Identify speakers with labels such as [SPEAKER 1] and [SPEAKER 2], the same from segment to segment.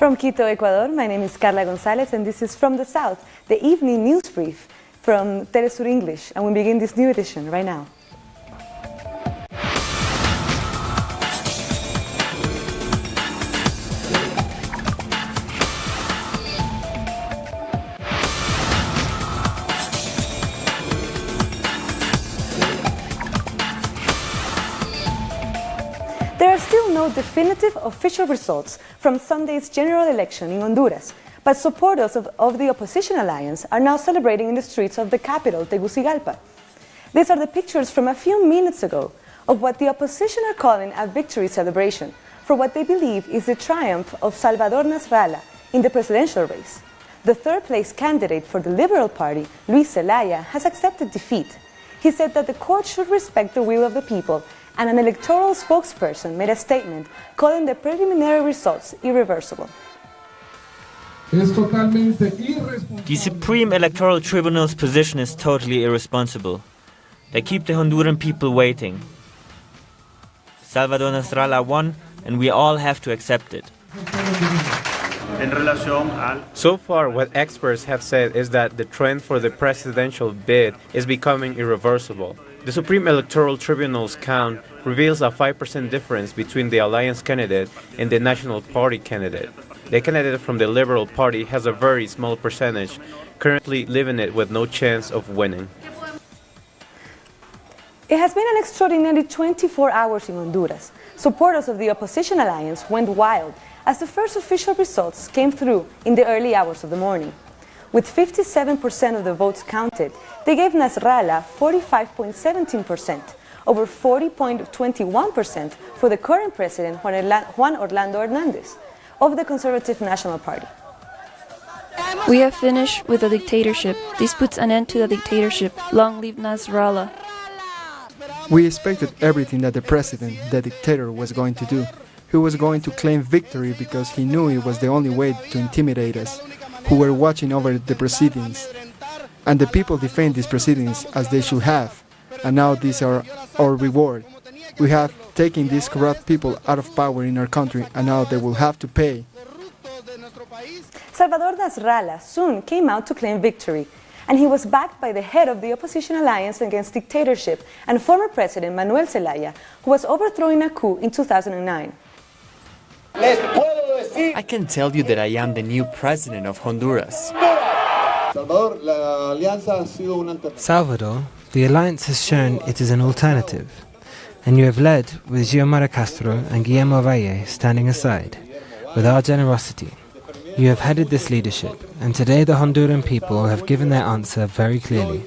[SPEAKER 1] From Quito, Ecuador, my name is Carla Gonzalez, and this is From the South, the evening news brief from Telesur English, and we begin this new edition right now. There are still no definitive official results from Sunday's general election in Honduras, but supporters of the opposition alliance are now celebrating in the streets of the capital, Tegucigalpa. These are the pictures from a few minutes ago of what the opposition are calling a victory celebration for what they believe is the triumph of Salvador Nasralla in the presidential race. The third-place candidate for the Liberal Party, Luis Zelaya, has accepted defeat. He said that the court should respect the will of the people, and an electoral spokesperson made a statement calling the preliminary results irreversible.
[SPEAKER 2] The Supreme Electoral Tribunal's position is totally irresponsible. They keep the Honduran people waiting. Salvador Nasralla won, and we all have to accept it.
[SPEAKER 3] So far, what experts have said is that the trend for the presidential bid is becoming irreversible. The Supreme Electoral Tribunal's count reveals a 5% difference between the alliance candidate and the National Party candidate. The candidate from the Liberal Party has a very small percentage, currently leaving it with no chance of winning.
[SPEAKER 1] It has been an extraordinary 24 hours in Honduras. Supporters of the opposition alliance went wild as the first official results came through in the early hours of the morning. With 57% of the votes counted, they gave Nasralla 45.17%, over 40.21% for the current president, Juan Orlando Hernandez, of the Conservative National Party.
[SPEAKER 4] We have finished with the dictatorship. This puts an end to the dictatorship. Long live Nasralla.
[SPEAKER 5] We expected everything that the president, the dictator, was going to do. He was going to claim victory because he knew it was the only way to intimidate us, who were watching over the proceedings. And the people defend these proceedings as they should have. And now these are our reward. We have taken these corrupt people out of power in our country, and now they will have to pay.
[SPEAKER 1] Salvador Nasralla soon came out to claim victory, and he was backed by the head of the opposition alliance against dictatorship and former president Manuel Zelaya, who was overthrown in a coup in 2009.
[SPEAKER 6] I can tell you that I am the new president of Honduras.
[SPEAKER 7] Salvador, the alliance has shown it is an alternative, and you have led with Xiomara Castro and Guillermo Valle standing aside. With our generosity, you have headed this leadership, and today the Honduran people have given their answer very clearly.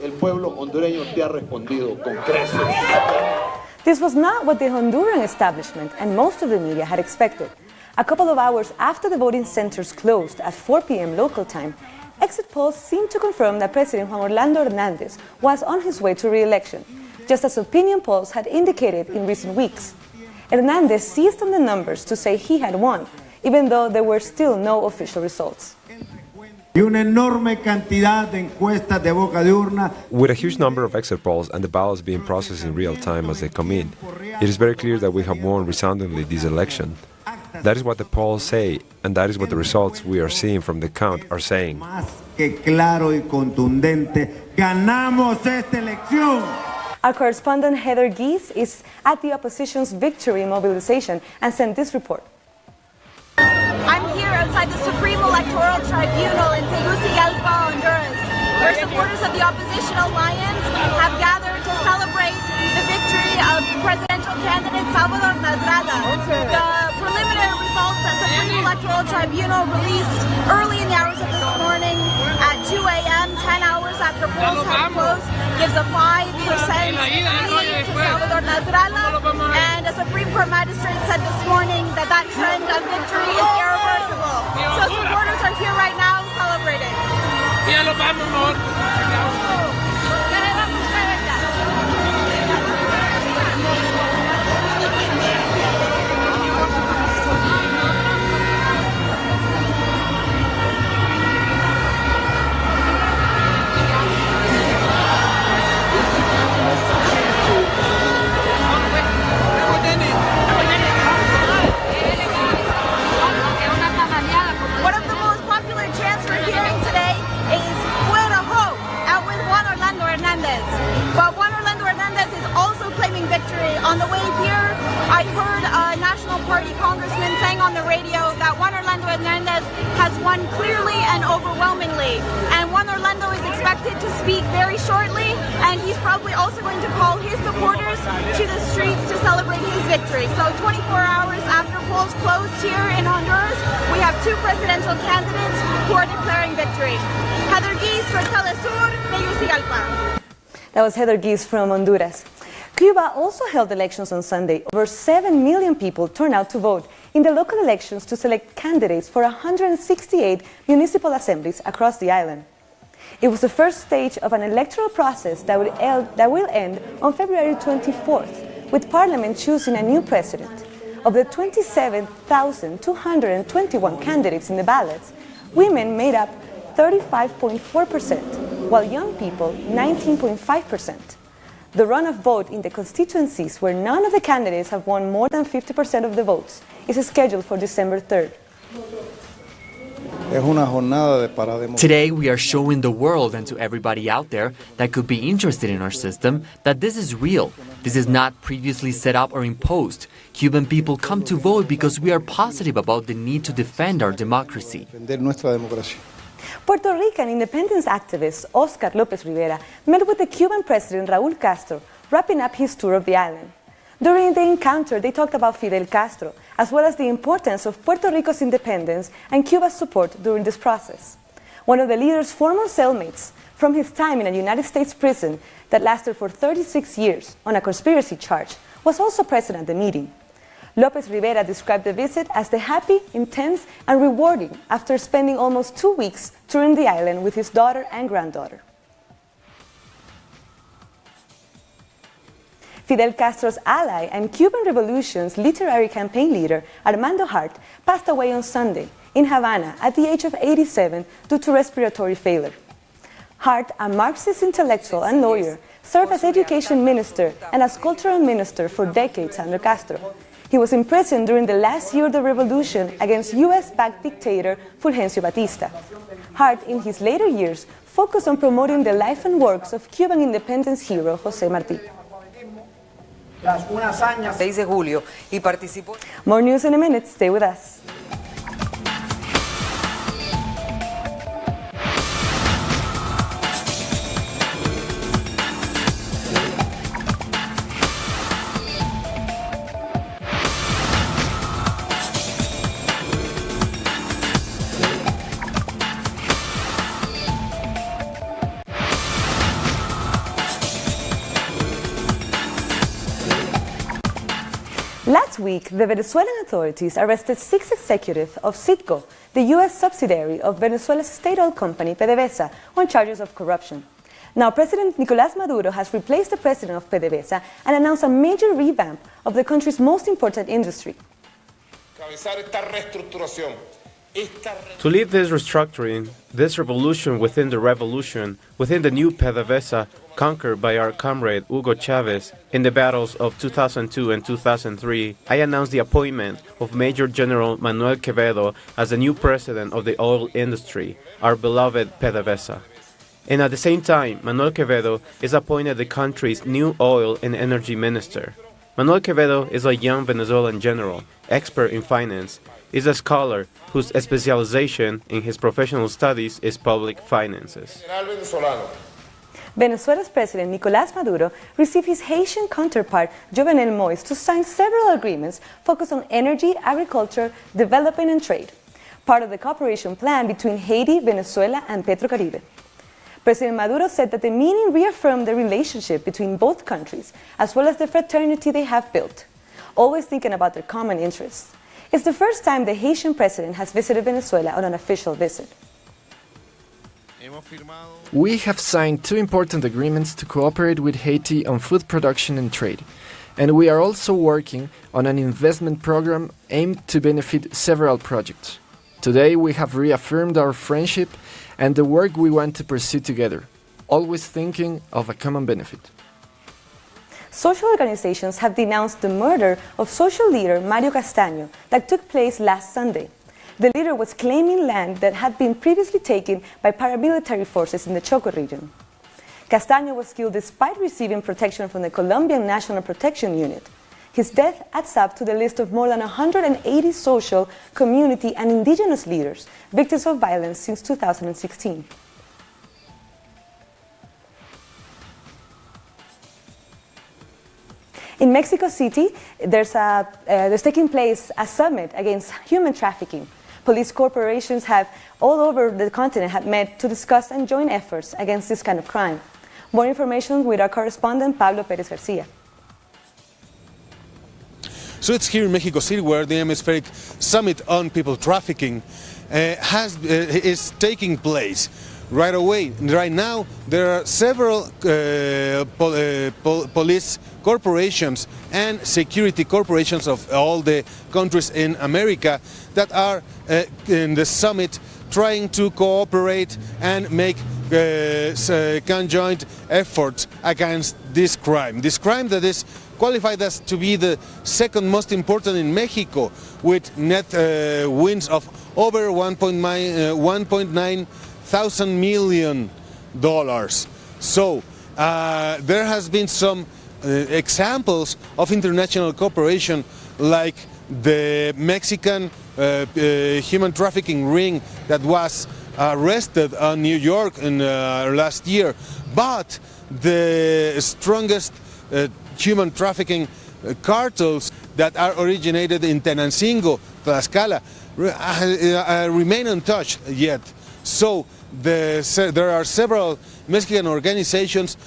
[SPEAKER 1] This was not what the Honduran establishment and most of the media had expected. A couple of hours after the voting centers closed at 4 p.m. local time, exit polls seemed to confirm that President Juan Orlando Hernandez was on his way to re-election, just as opinion polls had indicated in recent weeks. Hernandez seized on the numbers to say he had won, even though there were still no official results.
[SPEAKER 8] With a
[SPEAKER 9] huge number of exit polls and the ballots being processed in real time as they come in, it is very clear that we have won resoundingly this election. That is what the polls say, and that is what the results we are seeing from the count are saying.
[SPEAKER 1] Our correspondent Heather Geese is at the opposition's victory mobilization and sent this report.
[SPEAKER 10] I'm here outside the Supreme Electoral Tribunal in Tegucigalpa, Honduras, where supporters of the opposition alliance have gathered to celebrate the victory of presidential candidate Salvador Nasralla. The preliminary results that the Supreme Electoral Tribunal released early in the hours of this morning at 2 a.m., 10 hours after polls have closed, gives a 5% lead to Salvador Nasralla, and a Supreme Court magistrate said this morning that that trend of victory is irreversible. So supporters are here right now celebrating. party congressman saying on the radio that Juan Orlando Hernandez has won clearly and overwhelmingly. And Juan Orlando is expected to speak very shortly, and he's probably also going to call his supporters to the streets to celebrate his victory. So 24 hours after polls closed here in Honduras, we have two presidential candidates who are declaring victory. Heather Geese for Telesur, Tegucigalpa.
[SPEAKER 1] That was Heather Geese from Honduras. Cuba also held elections on Sunday. Over 7 million people turned out to vote in the local elections to select candidates for 168 municipal assemblies across the island. It was the first stage of an electoral process that will end on February 24th, with Parliament choosing a new president. Of the 27,221 candidates in the ballots, women made up 35.4%, while young people 19.5%. The run of vote in the constituencies where none of the candidates have won more than 50% of the votes is scheduled for December 3rd.
[SPEAKER 6] Today we are showing the world and to everybody out there that could be interested in our system that this is real. This is not previously set up or imposed. Cuban people come to vote because we are positive about the need to defend our democracy.
[SPEAKER 1] Puerto Rican independence activist Oscar López Rivera met with the Cuban president Raúl Castro, wrapping up his tour of the island. During the encounter, they talked about Fidel Castro, as well as the importance of Puerto Rico's independence and Cuba's support during this process. One of the leader's former cellmates from his time in a United States prison that lasted for 36 years on a conspiracy charge was also present at the meeting. López Rivera described the visit as the happy, intense, and rewarding after spending almost 2 weeks touring the island with his daughter and granddaughter. Fidel Castro's ally and Cuban Revolution's literary campaign leader, Armando Hart, passed away on Sunday in Havana at the age of 87 due to respiratory failure. Hart, a Marxist intellectual and lawyer, served as education minister and as cultural minister for decades under Castro. He was imprisoned during the last year of the revolution against US-backed dictator Fulgencio Batista. Hart, in his later years, focused on promoting the life and works of Cuban independence hero José Martí. More news in a minute. Stay with us. Last week, the Venezuelan authorities arrested 6 executives of Citgo, the U.S. subsidiary of Venezuela's state-owned company, PDVSA, on charges of corruption. Now, President Nicolás Maduro has replaced the president of PDVSA and announced a major revamp of the country's most important industry.
[SPEAKER 3] To lead this restructuring, this revolution within the revolution, within the new PDVSA, conquered by our comrade Hugo Chavez in the battles of 2002 and 2003, I announced the appointment of Major General Manuel Quevedo as the new president of the oil industry, our beloved PDVSA. And at the same time, Manuel Quevedo is appointed the country's new oil and energy minister. Manuel Quevedo is a young Venezuelan general, expert in finance, is a scholar whose specialization in his professional studies is public finances.
[SPEAKER 1] Venezuela's President Nicolás Maduro received his Haitian counterpart Jovenel Moïse to sign several agreements focused on energy, agriculture, development and trade, part of the cooperation plan between Haiti, Venezuela and Petrocaribe. President Maduro said that the meeting reaffirmed the relationship between both countries, as well as the fraternity they have built, always thinking about their common interests. It's the first time the Haitian president has visited Venezuela on an official visit.
[SPEAKER 11] We have signed 2 important agreements to cooperate with Haiti on food production and trade, and we are also working on an investment program aimed to benefit several projects. Today we have reaffirmed our friendship and the work we want to pursue together, always thinking of a common benefit.
[SPEAKER 1] Social organizations have denounced the murder of social leader Mario Castaño that took place last Sunday. The leader was claiming land that had been previously taken by paramilitary forces in the Choco region. Castaño was killed despite receiving protection from the Colombian National Protection Unit. His death adds up to the list of more than 180 social, community, and indigenous leaders, victims of violence since 2016. In Mexico City, there's taking place a summit against human trafficking. Police corporations all over the continent have met to discuss and join efforts against this kind of crime. More information with our correspondent, Pablo Pérez Garcia.
[SPEAKER 12] So it's here in Mexico City where the Hemispheric Summit on People Trafficking is taking place. Right away, right now, there are several police corporations and security corporations of all the countries in America that are in the summit trying to cooperate and make conjoint efforts against this crime that is qualified as to be the second most important in Mexico, with net wins of over $1.9 thousand million. So there has been some examples of international cooperation, like the Mexican human trafficking ring that was arrested in New York in last year. But the strongest human trafficking cartels that are originated in Tenancingo, Tlaxcala, remain untouched yet. So there are several Mexican organizations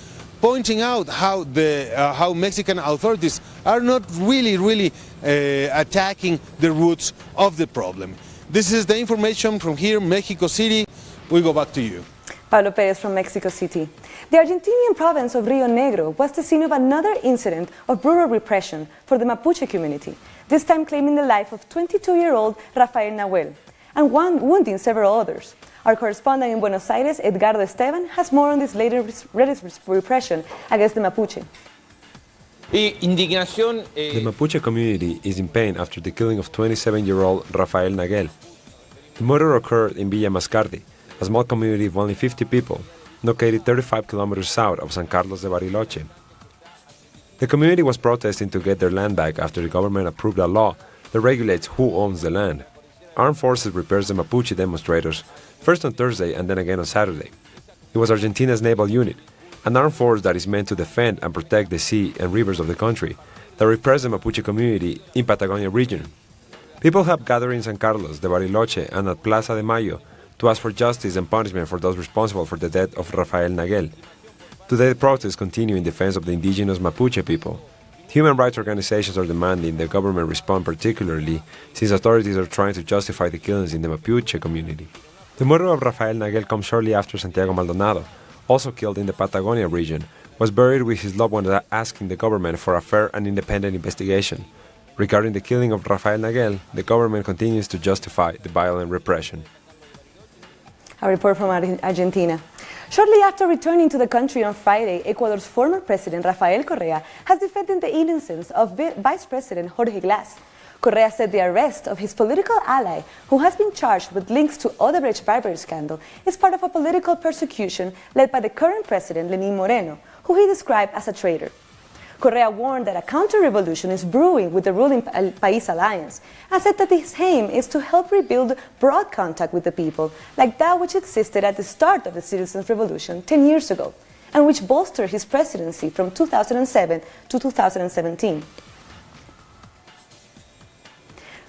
[SPEAKER 12] pointing out how Mexican authorities are not really attacking the roots of the problem. This is the information from here, Mexico City. We go back to you.
[SPEAKER 1] Pablo Pérez from Mexico City. The Argentinian province of Rio Negro was the scene of another incident of brutal repression for the Mapuche community, this time claiming the life of 22-year-old Rafael Nahuel, and wounding several others. Our correspondent in Buenos Aires, Edgardo Esteban, has more on this latest repression against the Mapuche.
[SPEAKER 9] The Mapuche community is in pain after the killing of 27-year-old Rafael Nahuel. The murder occurred in Villa Mascardi, a small community of only 50 people, located 35 kilometers south of San Carlos de Bariloche. The community was protesting to get their land back after the government approved a law that regulates who owns the land. Armed forces repressed the Mapuche demonstrators, first on Thursday and then again on Saturday. It was Argentina's naval unit, an armed force that is meant to defend and protect the sea and rivers of the country, that repressed the Mapuche community in Patagonia region. People have gathered in San Carlos de Bariloche and at Plaza de Mayo to ask for justice and punishment for those responsible for the death of Rafael Nahuel. Today the protests continue in defense of the indigenous Mapuche people. Human rights organizations are demanding the government respond, particularly since authorities are trying to justify the killings in the Mapuche community. The murder of Rafael Nahuel comes shortly after Santiago Maldonado, also killed in the Patagonia region, was buried with his loved ones, asking the government for a fair and independent investigation. Regarding the killing of Rafael Nahuel, the government continues to justify the violent repression.
[SPEAKER 1] A report from Argentina. Shortly after returning to the country on Friday, Ecuador's former president, Rafael Correa, has defended the innocence of Vice President Jorge Glass. Correa said the arrest of his political ally, who has been charged with links to Odebrecht bribery scandal, is part of a political persecution led by the current president, Lenín Moreno, who he described as a traitor. Correa warned that a counter-revolution is brewing with the ruling País Alliance, and said that his aim is to help rebuild broad contact with the people, like that which existed at the start of the Citizens' Revolution 10 years ago, and which bolstered his presidency from 2007 to 2017.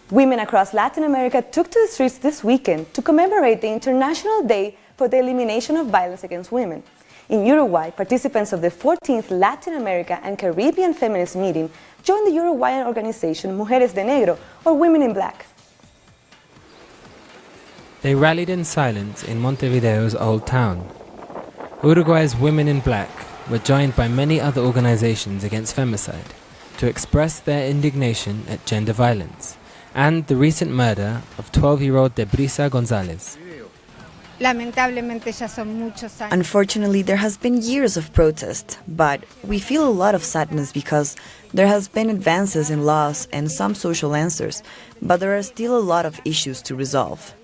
[SPEAKER 1] Women across Latin America took to the streets this weekend to commemorate the International Day for the Elimination of Violence Against Women. In Uruguay, participants of the 14th Latin America and Caribbean Feminist Meeting joined the Uruguayan organization Mujeres de Negro, or Women in Black.
[SPEAKER 7] They rallied in silence in Montevideo's old town. Uruguay's Women in Black were joined by many other organizations against femicide to express their indignation at gender violence and the recent murder of 12-year-old Debrisa González.
[SPEAKER 13] Unfortunately, there has been years of protest, but we feel a lot of sadness because there has been advances in laws and some social answers, but there are still a lot of issues to resolve.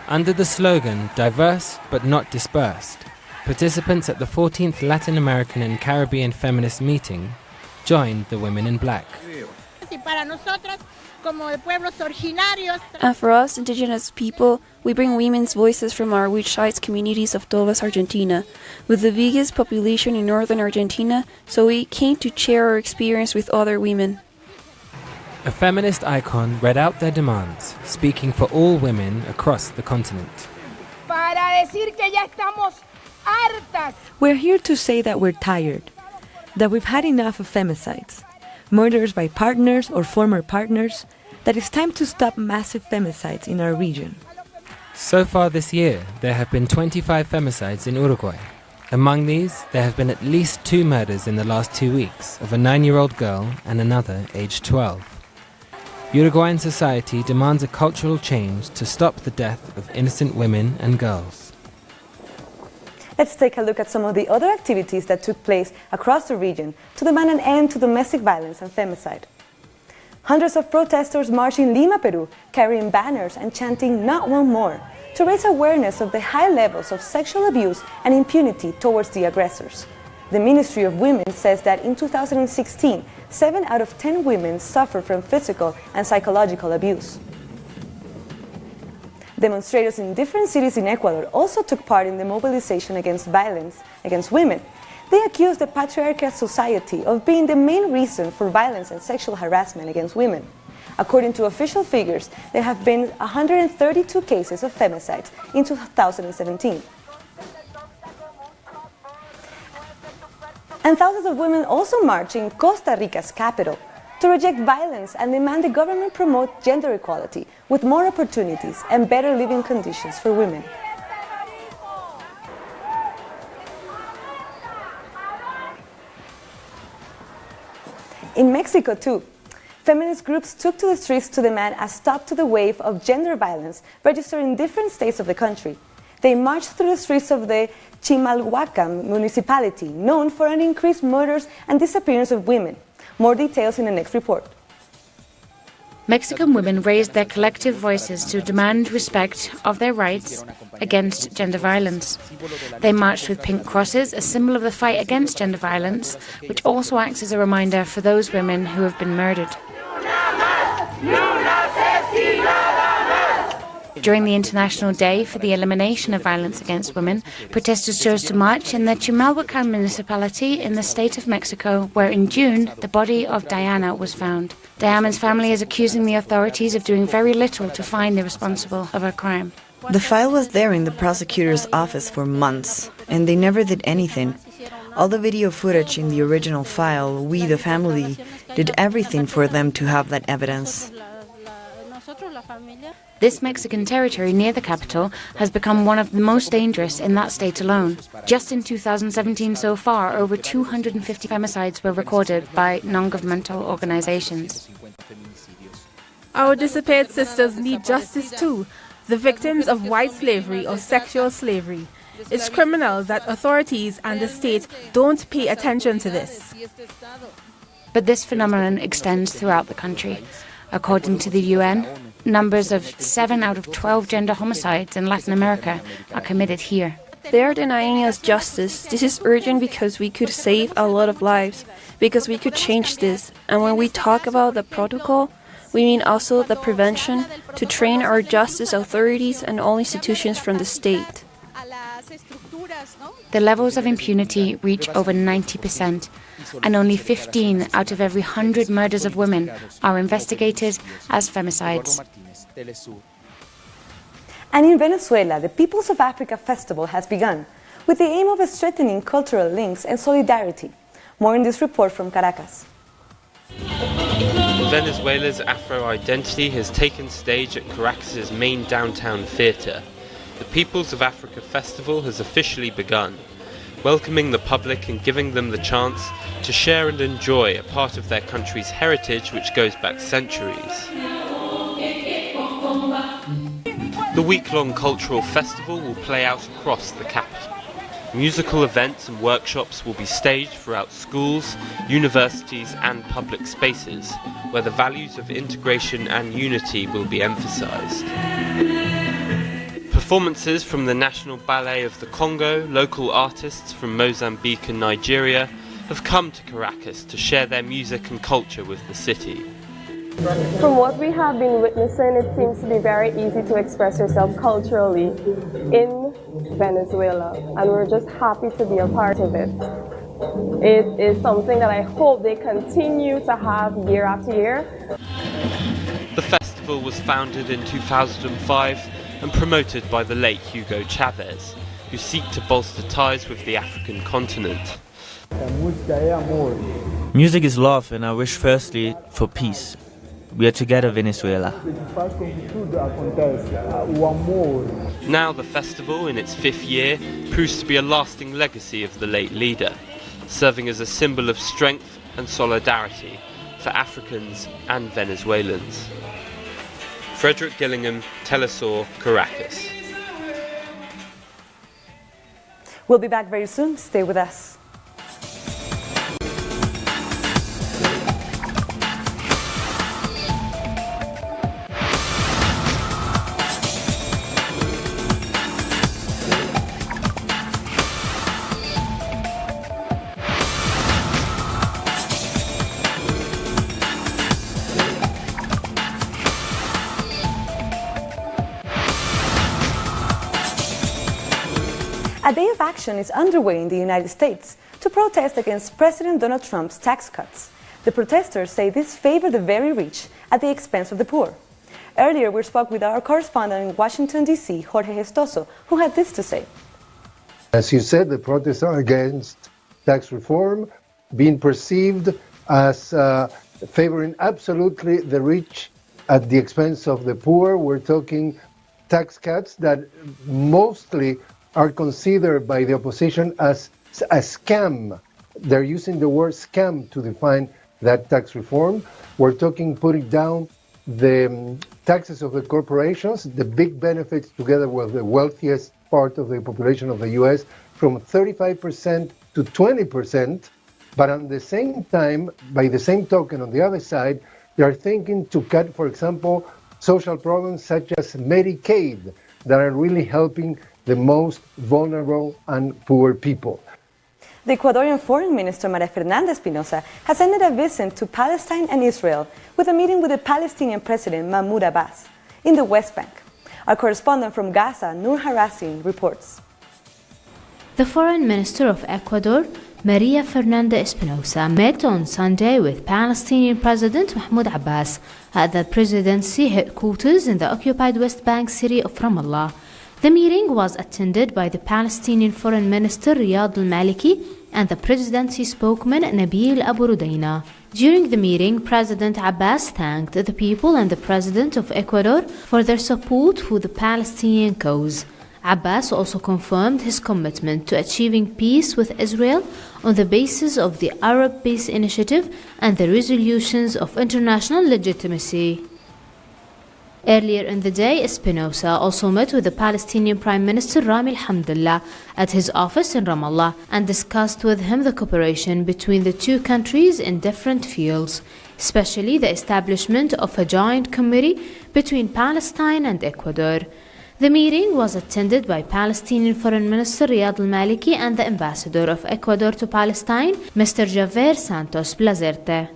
[SPEAKER 7] Under the slogan, diverse but not dispersed, participants at the 14th Latin American and Caribbean Feminist Meeting joined the women in black.
[SPEAKER 4] And for us, indigenous people, we bring women's voices from our rich sites communities of Tolvas, Argentina, with the biggest population in northern Argentina, so we came to share our experience with other women.
[SPEAKER 7] A feminist icon read out their demands, speaking for all women across the continent.
[SPEAKER 1] We're here to say that we're tired, that we've had enough of femicides, murders by partners or former partners, that it's time to stop massive femicides in our region.
[SPEAKER 7] So far this year, there have been 25 femicides in Uruguay. Among these, there have been at least 2 murders in the last 2 weeks of a 9-year-old girl and another aged 12. Uruguayan society demands a cultural change to stop the death of innocent women and girls.
[SPEAKER 1] Let's take a look at some of the other activities that took place across the region to demand an end to domestic violence and femicide. Hundreds of protesters marched in Lima, Peru, carrying banners and chanting "Not one more" to raise awareness of the high levels of sexual abuse and impunity towards the aggressors. The Ministry of Women says that in 2016, 7 out of 10 women suffered from physical and psychological abuse. Demonstrators in different cities in Ecuador also took part in the mobilization against violence against women. They accused the patriarchal society of being the main reason for violence and sexual harassment against women. According to official figures, there have been 132 cases of femicides in 2017. And thousands of women also marched in Costa Rica's capital to reject violence and demand the government promote gender equality with more opportunities and better living conditions for women. In Mexico too, feminist groups took to the streets to demand a stop to the wave of gender violence registered in different states of the country. They marched through the streets of the Chimalhuacán municipality, known for an increased murders and disappearance of women. More details in the next report.
[SPEAKER 14] Mexican women raised their collective voices to demand respect of their rights against gender violence. They marched with pink crosses, a symbol of the fight against gender violence, which also acts as a reminder for those women who have been murdered. During the International Day for the Elimination of Violence Against Women, protesters chose to march in the Chimalhuacán municipality in the state of Mexico, where in June the body of Diana was found. Diana's family is accusing the authorities of doing very little to find the responsible of her crime.
[SPEAKER 13] The file was there in the prosecutor's office for months, and they never did anything. All the video footage in the original file, we, the family, did everything for them to have that evidence.
[SPEAKER 14] This Mexican territory near the capital has become one of the most dangerous in that state alone. Just in 2017 so far, over 250 femicides were recorded by non-governmental organizations.
[SPEAKER 15] Our disappeared sisters need justice too, the victims of white slavery or sexual slavery. It's criminal that authorities and the state don't pay attention to this.
[SPEAKER 14] But this phenomenon extends throughout the country. According to the UN, numbers of 7 out of 12 gender homicides in Latin America are committed here.
[SPEAKER 4] They are denying us justice. This is urgent because we could save a lot of lives, because we could change this. And when we talk about the protocol, we mean also the prevention to train our justice authorities and all institutions from the state.
[SPEAKER 14] The levels of impunity reach over 90%, and only 15 out of every 100 murders of women are investigated as femicides.
[SPEAKER 1] And in Venezuela, the Peoples of Africa Festival has begun, with the aim of strengthening cultural links and solidarity. More in this report from Caracas.
[SPEAKER 16] Venezuela's Afro-identity has taken stage at Caracas' main downtown theatre. The Peoples of Africa Festival has officially begun, welcoming the public and giving them the chance to share and enjoy a part of their country's heritage which goes back centuries. The week-long cultural festival will play out across the capital. Musical events and workshops will be staged throughout schools, universities and public spaces, where the values of integration and unity will be emphasized. Performances from the National Ballet of the Congo, local artists from Mozambique and Nigeria, have come to Caracas to share their music and culture with the city.
[SPEAKER 17] From what we have been witnessing, it seems to be very easy to express yourself culturally in Venezuela, and we're just happy to be a part of it. It is something that I hope they continue to have year after year.
[SPEAKER 16] The festival was founded in 2005 and promoted by the late Hugo Chavez, who seek to bolster ties with the African continent.
[SPEAKER 2] Music is love, and I wish firstly for peace. We are together, Venezuela.
[SPEAKER 16] Now the festival, in its 5th year, proves to be a lasting legacy of the late leader, serving as a symbol of strength and solidarity for Africans and Venezuelans. Frederick Gillingham, Telesur, Caracas.
[SPEAKER 1] We'll be back very soon. Stay with us. A day of action is underway in the United States to protest against President Donald Trump's tax cuts. The protesters say this favors the very rich at the expense of the poor. Earlier, we spoke with our correspondent in Washington, D.C., Jorge Gestoso, who had this to say.
[SPEAKER 18] As you said, the protests are against tax reform, being perceived as favoring absolutely the rich at the expense of the poor. We're talking tax cuts that mostly are considered by the opposition as a scam. They're using the word scam to define that tax reform. We're talking putting down the taxes of the corporations, the big benefits together with the wealthiest part of the population of the U.S. from 35% to 20%. But at the same time, by the same token, on the other side, they are thinking to cut, for example, social programs such as Medicaid that are really helping the most vulnerable and poor people.
[SPEAKER 1] The Ecuadorian Foreign Minister Maria Fernanda Espinosa has ended a visit to Palestine and Israel with a meeting with the Palestinian President Mahmoud Abbas in the West Bank. Our correspondent from Gaza, Nur Harasin, reports.
[SPEAKER 19] The Foreign Minister of Ecuador, Maria Fernanda Espinosa, met on Sunday with Palestinian President Mahmoud Abbas at the presidency headquarters in the occupied West Bank city of Ramallah. The meeting was attended by the Palestinian Foreign Minister Riyad al-Maliki and the presidency spokesman Nabil Abu Rudaina. During the meeting, President Abbas thanked the people and the President of Ecuador for their support for the Palestinian cause. Abbas also confirmed his commitment to achieving peace with Israel on the basis of the Arab Peace Initiative and the resolutions of international legitimacy. Earlier in the day, Espinosa also met with the Palestinian Prime Minister Rami al-Hamdullah at his office in Ramallah and discussed with him the cooperation between the two countries in different fields, especially the establishment of a joint committee between Palestine and Ecuador. The meeting was attended by Palestinian Foreign Minister Riyad al-Maliki and the Ambassador of Ecuador to Palestine, Mr. Javier Santos Blazerte.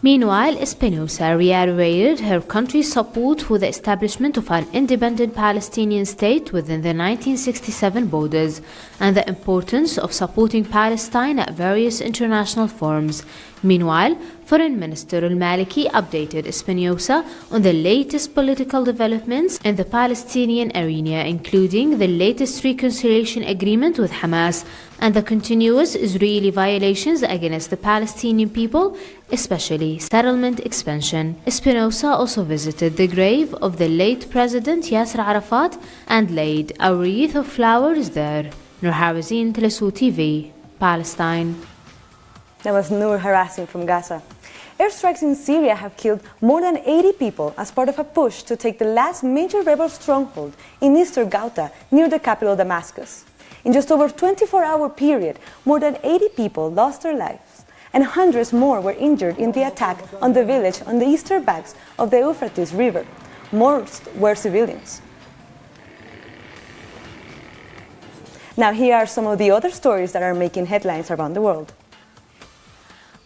[SPEAKER 19] Meanwhile, Espinosa reiterated her country's support for the establishment of an independent Palestinian state within the 1967 borders and the importance of supporting Palestine at various international forums. Meanwhile, Foreign Minister al-Maliki updated Espinosa on the latest political developments in the Palestinian arena, including the latest reconciliation agreement with Hamas and the continuous Israeli violations against the Palestinian people, especially settlement expansion. Espinosa also visited the grave of the late President Yasser Arafat and laid a wreath of flowers there. Nur Hawazin, Telesur TV, Palestine.
[SPEAKER 1] That was Nur Harasin from Gaza. Airstrikes in Syria have killed more than 80 people as part of a push to take the last major rebel stronghold in eastern Ghouta near the capital Damascus. In just over a 24-hour period, more than 80 people lost their lives, and hundreds more were injured in the attack on the village on the eastern banks of the Euphrates River. Most were civilians. Now here are some of the other stories that are making headlines around the world.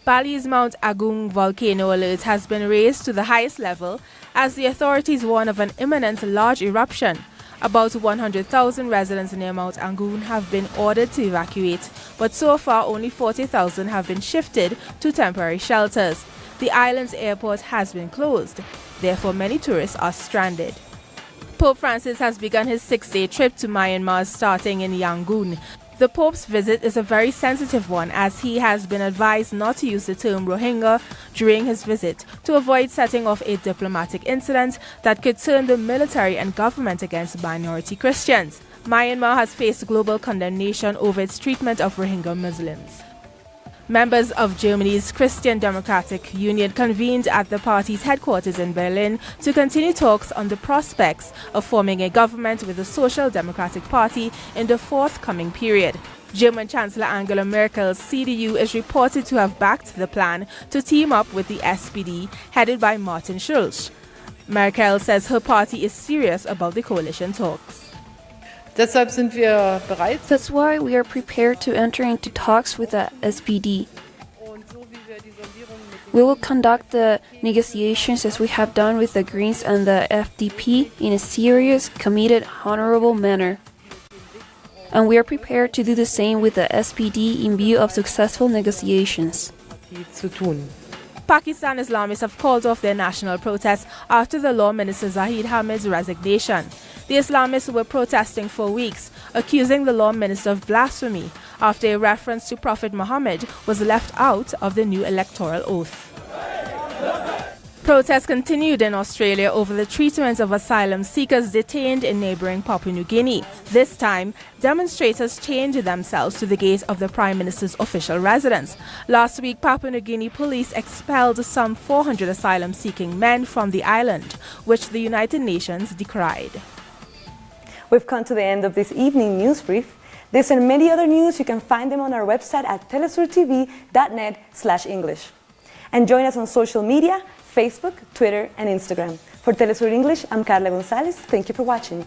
[SPEAKER 15] Bali's Mount Agung volcano alert has been raised to the highest level as the authorities warn of an imminent large eruption. About 100,000 residents near Mount Agung have been ordered to evacuate, but so far only 40,000 have been shifted to temporary shelters. The island's airport has been closed, therefore many tourists are stranded. Pope Francis has begun his 6-day trip to Myanmar starting in Yangon. The Pope's visit is a very sensitive one as he has been advised not to use the term Rohingya during his visit to avoid setting off a diplomatic incident that could turn the military and government against minority Christians. Myanmar has faced global condemnation over its treatment of Rohingya Muslims. Members of Germany's Christian Democratic Union convened at the party's headquarters in Berlin to continue talks on the prospects of forming a government with the Social Democratic Party in the forthcoming period. German Chancellor Angela Merkel's CDU is reported to have backed the plan to team up with the SPD, headed by Martin Schulz. Merkel says her party is serious about the coalition talks.
[SPEAKER 4] That's why we are prepared to enter into talks with the SPD. We will conduct the negotiations as we have done with the Greens and the FDP in a serious, committed, honorable manner. And we are prepared to do the same with the SPD in view of successful negotiations.
[SPEAKER 15] Pakistan Islamists have called off their national protest after the Law Minister Zahid Hamid's resignation. The Islamists were protesting for weeks, accusing the Law Minister of blasphemy after a reference to Prophet Muhammad was left out of the new electoral oath. Protests continued in Australia over the treatment of asylum seekers detained in neighbouring Papua New Guinea. This time, demonstrators chained themselves to the gate of the Prime Minister's official residence. Last week, Papua New Guinea police expelled some 400 asylum-seeking men from the island, which the United Nations decried.
[SPEAKER 1] We've come to the end of this evening news brief. This and many other news, you can find them on our website at telesurtv.net/English. And join us on social media, Facebook, Twitter, and Instagram. For Telesur English, I'm Carla Gonzalez. Thank you for watching.